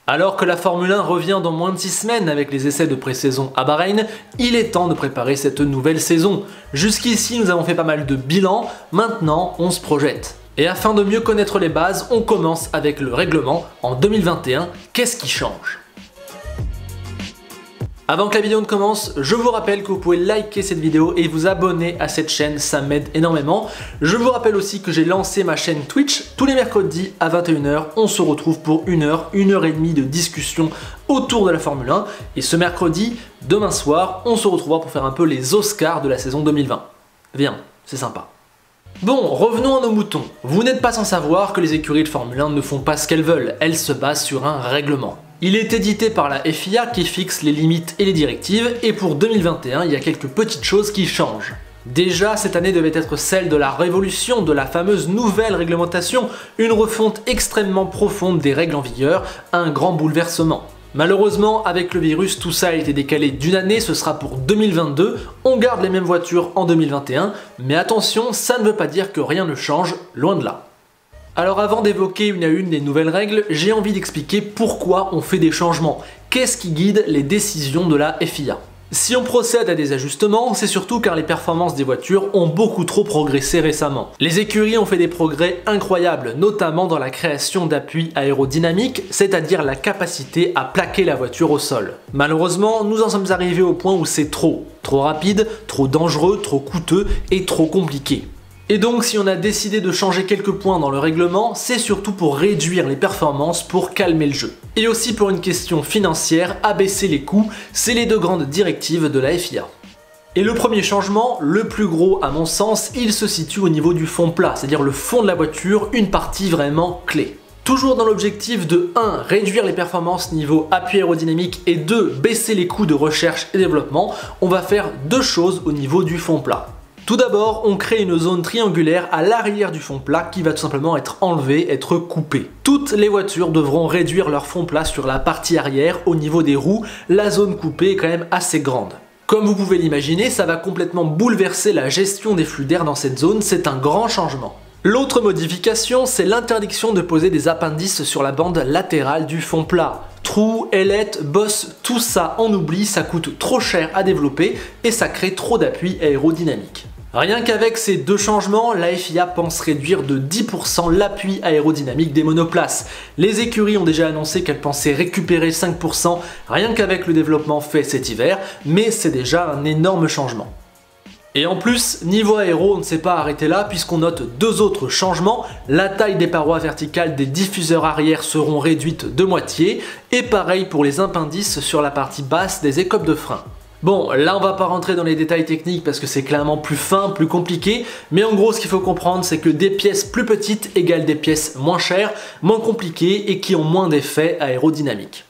Alors que la Formule 1 revient dans moins de 6 semaines avec les essais de pré-saison à Bahreïn, il est temps de préparer cette nouvelle saison. Jusqu'ici, nous avons fait pas mal de bilans, maintenant on se projette. Et afin de mieux connaître les bases, on commence avec le règlement. En 2021, qu'est-ce qui change ? Avant que la vidéo ne commence, je vous rappelle que vous pouvez liker cette vidéo et vous abonner à cette chaîne, ça m'aide énormément. Je vous rappelle aussi que j'ai lancé ma chaîne Twitch tous les mercredis à 21 h. On se retrouve pour 1 heure, 1 heure et demie de discussion autour de la Formule 1. Et ce mercredi, demain soir, on se retrouvera pour faire un peu les Oscars de la saison 2020. Viens, c'est sympa. Bon, revenons à nos moutons. Vous n'êtes pas sans savoir que les écuries de Formule 1 ne font pas ce qu'elles veulent, elles se basent sur un règlement. Il est édité par la FIA qui fixe les limites et les directives, et pour 2021, il y a quelques petites choses qui changent. Déjà, cette année devait être celle de la révolution, de la fameuse nouvelle réglementation, une refonte extrêmement profonde des règles en vigueur, un grand bouleversement. Malheureusement, avec le virus, tout ça a été décalé d'une année, ce sera pour 2022, on garde les mêmes voitures en 2021, mais attention, ça ne veut pas dire que rien ne change, loin de là. Alors avant d'évoquer une à une les nouvelles règles, j'ai envie d'expliquer pourquoi on fait des changements. Qu'est-ce qui guide les décisions de la FIA ? Si on procède à des ajustements, c'est surtout car les performances des voitures ont beaucoup trop progressé récemment. Les écuries ont fait des progrès incroyables, notamment dans la création d'appuis aérodynamiques, c'est-à-dire la capacité à plaquer la voiture au sol. Malheureusement, nous en sommes arrivés au point où c'est trop rapide, trop dangereux, trop coûteux et trop compliqué. Et donc si on a décidé de changer quelques points dans le règlement, c'est surtout pour réduire les performances, pour calmer le jeu. Et aussi pour une question financière, abaisser les coûts, c'est les deux grandes directives de la FIA. Et le premier changement, le plus gros à mon sens, il se situe au niveau du fond plat, c'est-à-dire le fond de la voiture, une partie vraiment clé. Toujours dans l'objectif de 1. Réduire les performances niveau appui aérodynamique et 2. Baisser les coûts de recherche et développement, on va faire deux choses au niveau du fond plat. Tout d'abord, on crée une zone triangulaire à l'arrière du fond plat qui va tout simplement être enlevée, être coupée. Toutes les voitures devront réduire leur fond plat sur la partie arrière. Au niveau des roues, la zone coupée est quand même assez grande. Comme vous pouvez l'imaginer, ça va complètement bouleverser la gestion des flux d'air dans cette zone, c'est un grand changement. L'autre modification, c'est l'interdiction de poser des appendices sur la bande latérale du fond plat. Trous, ailettes, bosses, tout ça on oublie, ça coûte trop cher à développer et ça crée trop d'appui aérodynamique. Rien qu'avec ces deux changements, la FIA pense réduire de 10% l'appui aérodynamique des monoplaces. Les écuries ont déjà annoncé qu'elles pensaient récupérer 5% rien qu'avec le développement fait cet hiver, mais c'est déjà un énorme changement. Et en plus, niveau aéro, on ne s'est pas arrêté là puisqu'on note deux autres changements. La taille des parois verticales des diffuseurs arrière seront réduites de moitié, et pareil pour les appendices sur la partie basse des écopes de frein. Bon, là on va pas rentrer dans les détails techniques parce que c'est clairement plus fin, plus compliqué, mais en gros ce qu'il faut comprendre c'est que des pièces plus petites égale des pièces moins chères, moins compliquées et qui ont moins d'effets aérodynamiques.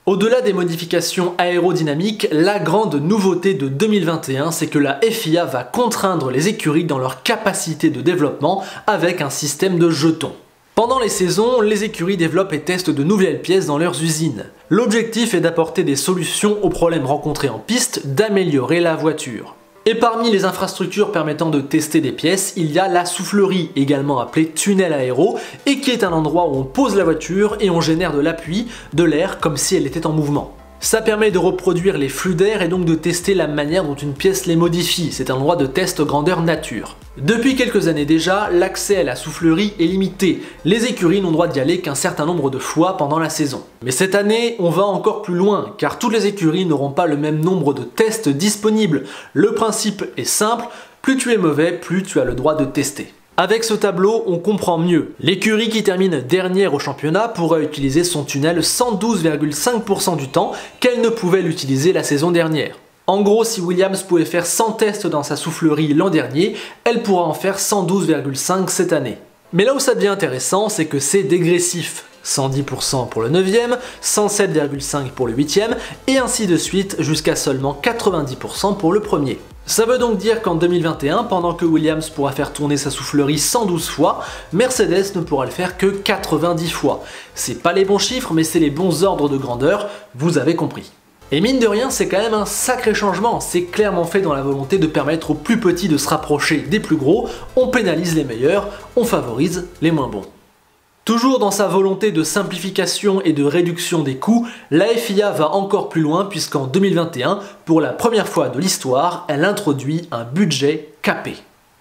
Au-delà des modifications aérodynamiques, la grande nouveauté de 2021, c'est que la FIA va contraindre les écuries dans leur capacité de développement avec un système de jetons. Pendant les saisons, les écuries développent et testent de nouvelles pièces dans leurs usines. L'objectif est d'apporter des solutions aux problèmes rencontrés en piste, d'améliorer la voiture. Et parmi les infrastructures permettant de tester des pièces, il y a la soufflerie, également appelée tunnel aéro, et qui est un endroit où on pose la voiture et on génère de l'appui, de l'air, comme si elle était en mouvement. Ça permet de reproduire les flux d'air et donc de tester la manière dont une pièce les modifie, c'est un endroit de test grandeur nature. Depuis quelques années déjà, l'accès à la soufflerie est limité, les écuries n'ont droit d'y aller qu'un certain nombre de fois pendant la saison. Mais cette année, on va encore plus loin, car toutes les écuries n'auront pas le même nombre de tests disponibles. Le principe est simple, plus tu es mauvais, plus tu as le droit de tester. Avec ce tableau, on comprend mieux. L'écurie qui termine dernière au championnat pourra utiliser son tunnel 112,5% du temps qu'elle ne pouvait l'utiliser la saison dernière. En gros, si Williams pouvait faire 100 tests dans sa soufflerie l'an dernier, elle pourra en faire 112,5 cette année. Mais là où ça devient intéressant, c'est que c'est dégressif. 110% pour le 9e, 107,5% pour le 8e, et ainsi de suite jusqu'à seulement 90% pour le premier. Ça veut donc dire qu'en 2021, pendant que Williams pourra faire tourner sa soufflerie 112 fois, Mercedes ne pourra le faire que 90 fois. C'est pas les bons chiffres, mais c'est les bons ordres de grandeur, vous avez compris. Et mine de rien, c'est quand même un sacré changement, c'est clairement fait dans la volonté de permettre aux plus petits de se rapprocher des plus gros, on pénalise les meilleurs, on favorise les moins bons. Toujours dans sa volonté de simplification et de réduction des coûts, la FIA va encore plus loin puisqu'en 2021, pour la première fois de l'histoire, elle introduit un budget capé.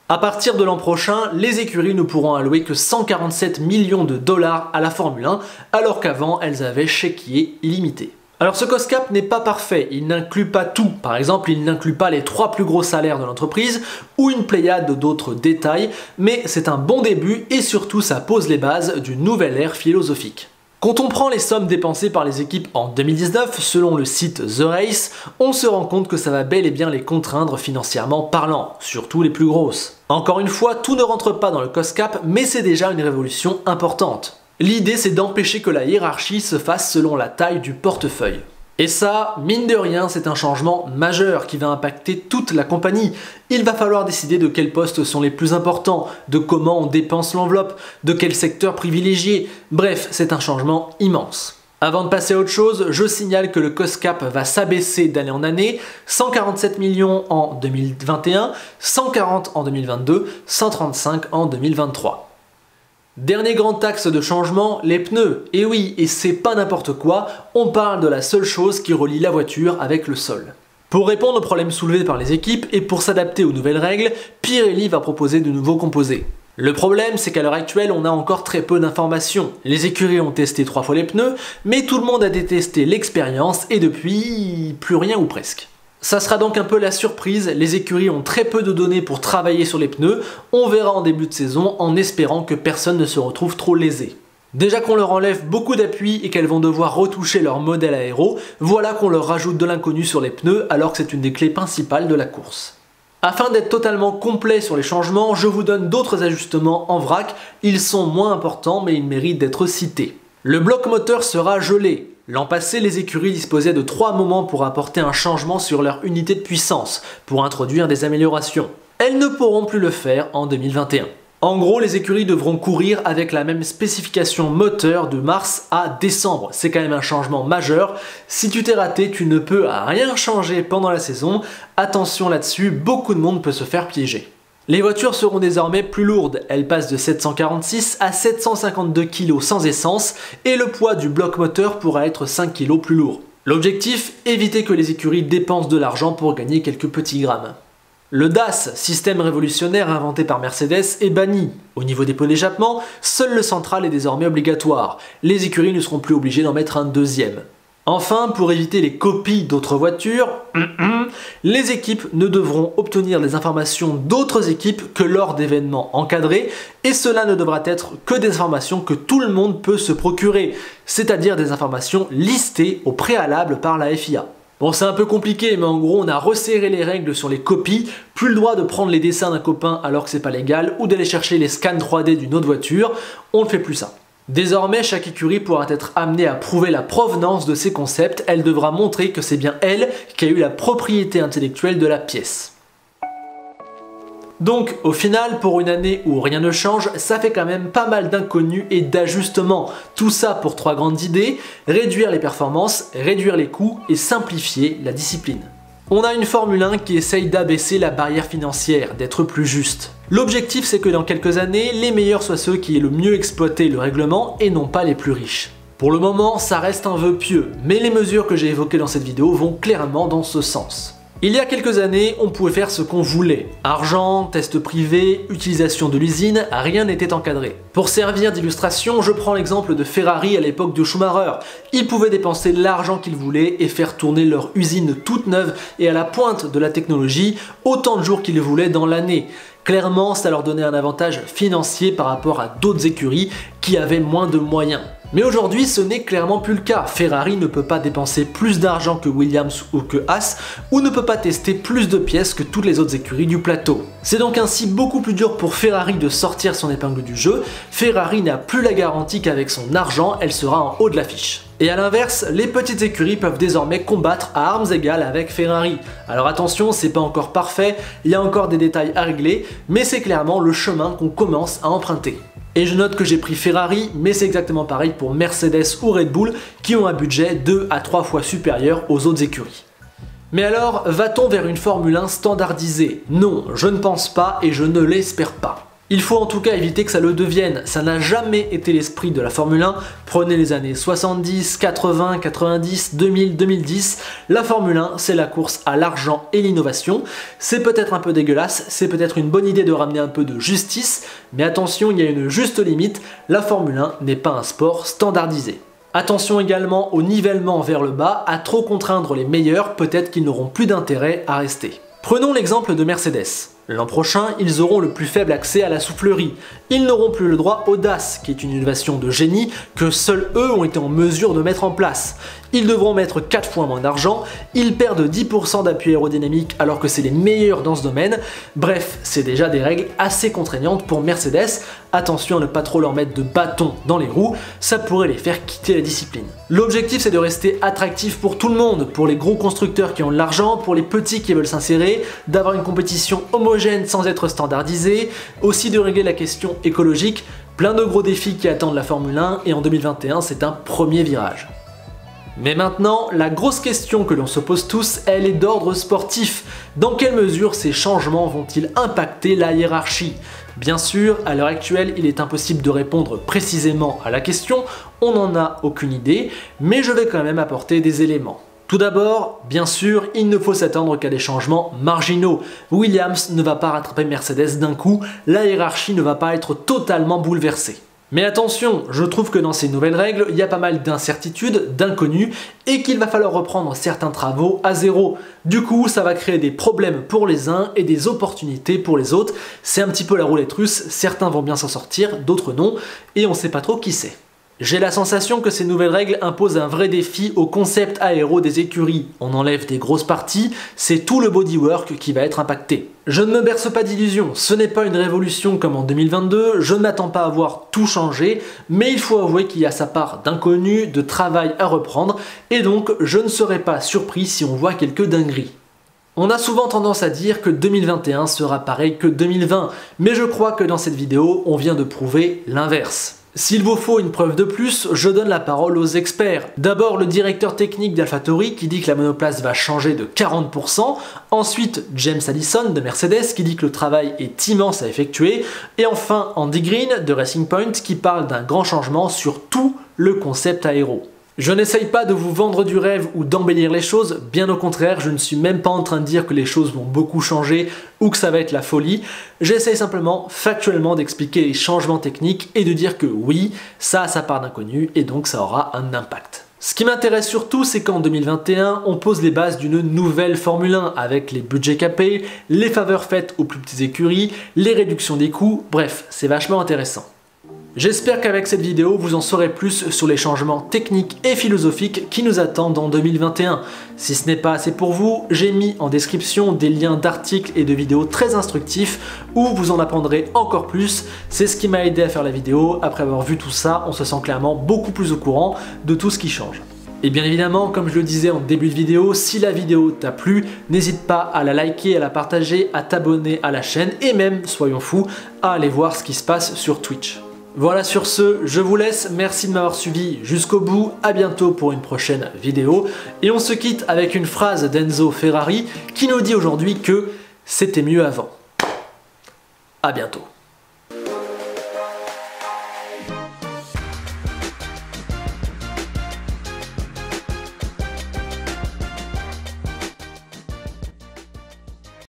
À partir de l'an prochain, les écuries ne pourront allouer que 147 millions de dollars à la Formule 1, alors qu'avant elles avaient chéquier illimité. Alors ce cost cap n'est pas parfait, il n'inclut pas tout. Par exemple, il n'inclut pas les 3 plus gros salaires de l'entreprise ou une pléiade d'autres détails, mais c'est un bon début et surtout ça pose les bases d'une nouvelle ère philosophique. Quand on prend les sommes dépensées par les équipes en 2019, selon le site The Race, on se rend compte que ça va bel et bien les contraindre financièrement parlant, surtout les plus grosses. Encore une fois, tout ne rentre pas dans le cost cap, mais c'est déjà une révolution importante. L'idée, c'est d'empêcher que la hiérarchie se fasse selon la taille du portefeuille. Et ça, mine de rien, c'est un changement majeur qui va impacter toute la compagnie. Il va falloir décider de quels postes sont les plus importants, de comment on dépense l'enveloppe, de quel secteur privilégier. Bref, c'est un changement immense. Avant de passer à autre chose, je signale que le cost cap va s'abaisser d'année en année, 147 millions en 2021, 140 en 2022, 135 en 2023. Dernier grand axe de changement, les pneus. Et oui, et c'est pas n'importe quoi, on parle de la seule chose qui relie la voiture avec le sol. Pour répondre aux problèmes soulevés par les équipes et pour s'adapter aux nouvelles règles, Pirelli va proposer de nouveaux composés. Le problème, c'est qu'à l'heure actuelle, on a encore très peu d'informations. Les écuries ont testé 3 fois les pneus, mais tout le monde a détesté l'expérience et depuis, plus rien ou presque. Ça sera donc un peu la surprise, les écuries ont très peu de données pour travailler sur les pneus, on verra en début de saison en espérant que personne ne se retrouve trop lésé. Déjà qu'on leur enlève beaucoup d'appui et qu'elles vont devoir retoucher leur modèle aéro, voilà qu'on leur rajoute de l'inconnu sur les pneus alors que c'est une des clés principales de la course. Afin d'être totalement complet sur les changements, je vous donne d'autres ajustements en vrac, ils sont moins importants mais ils méritent d'être cités. Le bloc moteur sera gelé. L'an passé, les écuries disposaient de 3 moments pour apporter un changement sur leur unité de puissance, pour introduire des améliorations. Elles ne pourront plus le faire en 2021. En gros, les écuries devront courir avec la même spécification moteur de mars à décembre. C'est quand même un changement majeur. Si tu t'es raté, tu ne peux rien changer pendant la saison. Attention là-dessus, beaucoup de monde peut se faire piéger. Les voitures seront désormais plus lourdes, elles passent de 746 à 752 kg sans essence et le poids du bloc moteur pourra être 5 kg plus lourd. L'objectif, éviter que les écuries dépensent de l'argent pour gagner quelques petits grammes. Le DAS, système révolutionnaire inventé par Mercedes, est banni. Au niveau des pots d'échappement, seul le central est désormais obligatoire. Les écuries ne seront plus obligées d'en mettre un deuxième. Enfin, pour éviter les copies d'autres voitures, les équipes ne devront obtenir des informations d'autres équipes que lors d'événements encadrés, et cela ne devra être que des informations que tout le monde peut se procurer, c'est-à-dire des informations listées au préalable par la FIA. Bon, c'est un peu compliqué, mais en gros, on a resserré les règles sur les copies, plus le droit de prendre les dessins d'un copain alors que c'est pas légal, ou d'aller chercher les scans 3D d'une autre voiture, on ne fait plus ça. Désormais, chaque écurie pourra être amenée à prouver la provenance de ses concepts, elle devra montrer que c'est bien elle qui a eu la propriété intellectuelle de la pièce. Donc au final, pour une année où rien ne change, ça fait quand même pas mal d'inconnus et d'ajustements. Tout ça pour 3 grandes idées, réduire les performances, réduire les coûts et simplifier la discipline. On a une Formule 1 qui essaye d'abaisser la barrière financière, d'être plus juste. L'objectif, c'est que dans quelques années, les meilleurs soient ceux qui aient le mieux exploité le règlement et non pas les plus riches. Pour le moment, ça reste un vœu pieux, mais les mesures que j'ai évoquées dans cette vidéo vont clairement dans ce sens. Il y a quelques années, on pouvait faire ce qu'on voulait. Argent, tests privés, utilisation de l'usine, rien n'était encadré. Pour servir d'illustration, je prends l'exemple de Ferrari à l'époque de Schumacher. Ils pouvaient dépenser l'argent qu'ils voulaient et faire tourner leur usine toute neuve et à la pointe de la technologie autant de jours qu'ils voulaient dans l'année. Clairement, ça leur donnait un avantage financier par rapport à d'autres écuries qui avaient moins de moyens. Mais aujourd'hui, ce n'est clairement plus le cas. Ferrari ne peut pas dépenser plus d'argent que Williams ou que Haas, ou ne peut pas tester plus de pièces que toutes les autres écuries du plateau. C'est donc ainsi beaucoup plus dur pour Ferrari de sortir son épingle du jeu. Ferrari n'a plus la garantie qu'avec son argent, elle sera en haut de l'affiche. Et à l'inverse, les petites écuries peuvent désormais combattre à armes égales avec Ferrari. Alors attention, c'est pas encore parfait, il y a encore des détails à régler, mais c'est clairement le chemin qu'on commence à emprunter. Et je note que j'ai pris Ferrari, mais c'est exactement pareil pour Mercedes ou Red Bull qui ont un budget 2 à 3 fois supérieur aux autres écuries. Mais alors, va-t-on vers une Formule 1 standardisée? Non, je ne pense pas et je ne l'espère pas. Il faut en tout cas éviter que ça le devienne, ça n'a jamais été l'esprit de la Formule 1. Prenez les années 70, 80, 90, 2000, 2010, la Formule 1 c'est la course à l'argent et l'innovation. C'est peut-être un peu dégueulasse, c'est peut-être une bonne idée de ramener un peu de justice, mais attention, il y a une juste limite, la Formule 1 n'est pas un sport standardisé. Attention également au nivellement vers le bas, à trop contraindre les meilleurs, peut-être qu'ils n'auront plus d'intérêt à rester. Prenons l'exemple de Mercedes. L'an prochain, ils auront le plus faible accès à la soufflerie. Ils n'auront plus le droit au DAS, qui est une innovation de génie que seuls eux ont été en mesure de mettre en place. Ils devront mettre 4 fois moins d'argent, ils perdent 10% d'appui aérodynamique alors que c'est les meilleurs dans ce domaine. Bref, c'est déjà des règles assez contraignantes pour Mercedes. Attention à ne pas trop leur mettre de bâton dans les roues, ça pourrait les faire quitter la discipline. L'objectif c'est de rester attractif pour tout le monde, pour les gros constructeurs qui ont de l'argent, pour les petits qui veulent s'insérer, d'avoir une compétition homogène sans être standardisée, aussi de régler la question écologique, plein de gros défis qui attendent la Formule 1 et en 2021 c'est un premier virage. Mais maintenant, la grosse question que l'on se pose tous, elle est d'ordre sportif. Dans quelle mesure ces changements vont-ils impacter la hiérarchie ? Bien sûr, à l'heure actuelle, il est impossible de répondre précisément à la question, on n'en a aucune idée, mais je vais quand même apporter des éléments. Tout d'abord, bien sûr, il ne faut s'attendre qu'à des changements marginaux. Williams ne va pas rattraper Mercedes d'un coup, la hiérarchie ne va pas être totalement bouleversée. Mais attention, je trouve que dans ces nouvelles règles, il y a pas mal d'incertitudes, d'inconnus, et qu'il va falloir reprendre certains travaux à zéro. Du coup, ça va créer des problèmes pour les uns et des opportunités pour les autres. C'est un petit peu la roulette russe, certains vont bien s'en sortir, d'autres non, et on ne sait pas trop qui c'est. J'ai la sensation que ces nouvelles règles imposent un vrai défi au concept aéro des écuries. On enlève des grosses parties, c'est tout le bodywork qui va être impacté. Je ne me berce pas d'illusions, ce n'est pas une révolution comme en 2022, je ne m'attends pas à voir tout changer, mais il faut avouer qu'il y a sa part d'inconnu, de travail à reprendre, et donc je ne serai pas surpris si on voit quelques dingueries. On a souvent tendance à dire que 2021 sera pareil que 2020, mais je crois que dans cette vidéo, on vient de prouver l'inverse. S'il vous faut une preuve de plus, je donne la parole aux experts. D'abord le directeur technique d'AlphaTauri qui dit que la monoplace va changer de 40%, ensuite James Allison de Mercedes qui dit que le travail est immense à effectuer, et enfin Andy Green de Racing Point qui parle d'un grand changement sur tout le concept aéro. Je n'essaye pas de vous vendre du rêve ou d'embellir les choses, bien au contraire, je ne suis même pas en train de dire que les choses vont beaucoup changer ou que ça va être la folie. J'essaye simplement, factuellement, d'expliquer les changements techniques et de dire que oui, ça a sa part d'inconnu et donc ça aura un impact. Ce qui m'intéresse surtout, c'est qu'en 2021, on pose les bases d'une nouvelle Formule 1 avec les budgets capés, les faveurs faites aux plus petites écuries, les réductions des coûts, bref, c'est vachement intéressant. J'espère qu'avec cette vidéo, vous en saurez plus sur les changements techniques et philosophiques qui nous attendent en 2021. Si ce n'est pas assez pour vous, j'ai mis en description des liens d'articles et de vidéos très instructifs où vous en apprendrez encore plus. C'est ce qui m'a aidé à faire la vidéo. Après avoir vu tout ça, on se sent clairement beaucoup plus au courant de tout ce qui change. Et bien évidemment, comme je le disais en début de vidéo, si la vidéo t'a plu, n'hésite pas à la liker, à la partager, à t'abonner à la chaîne et même, soyons fous, à aller voir ce qui se passe sur Twitch. Voilà, sur ce, je vous laisse, merci de m'avoir suivi jusqu'au bout, à bientôt pour une prochaine vidéo, et on se quitte avec une phrase d'Enzo Ferrari qui nous dit aujourd'hui que c'était mieux avant. À bientôt.